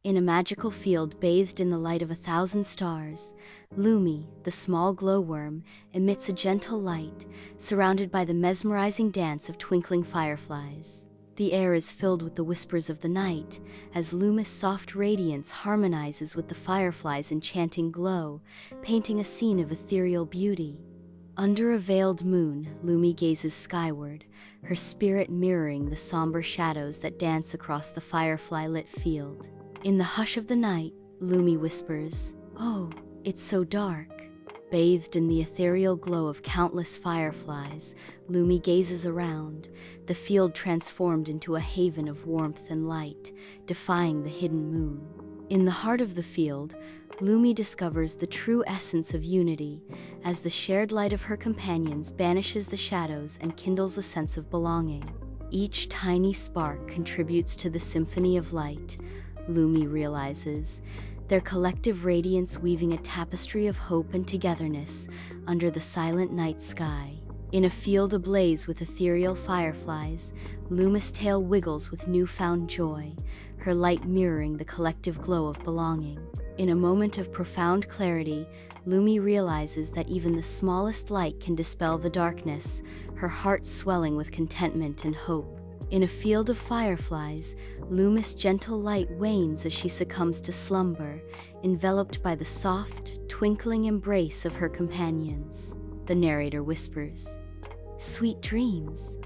In a magical field bathed in the light of 1,000 stars, Lumi, the small glowworm, emits a gentle light, surrounded by the mesmerizing dance of twinkling fireflies. The air is filled with the whispers of the night, as Lumi's soft radiance harmonizes with the fireflies' enchanting glow, painting a scene of ethereal beauty. Under a veiled moon, Lumi gazes skyward, her spirit mirroring the somber shadows that dance across the firefly-lit field. In the hush of the night, Lumi whispers, "Oh, it's so dark." Bathed in the ethereal glow of countless fireflies, Lumi gazes around, the field transformed into a haven of warmth and light, defying the hidden moon. In the heart of the field, Lumi discovers the true essence of unity, as the shared light of her companions banishes the shadows and kindles a sense of belonging. Each tiny spark contributes to the symphony of light, Lumi realizes, their collective radiance weaving a tapestry of hope and togetherness under the silent night sky. In a field ablaze with ethereal fireflies, Lumi's tail wiggles with newfound joy, her light mirroring the collective glow of belonging. In a moment of profound clarity, Lumi realizes that even the smallest light can dispel the darkness, her heart swelling with contentment and hope. In a field of fireflies, Lumi's gentle light wanes as she succumbs to slumber, enveloped by the soft, twinkling embrace of her companions. The narrator whispers, "Sweet dreams."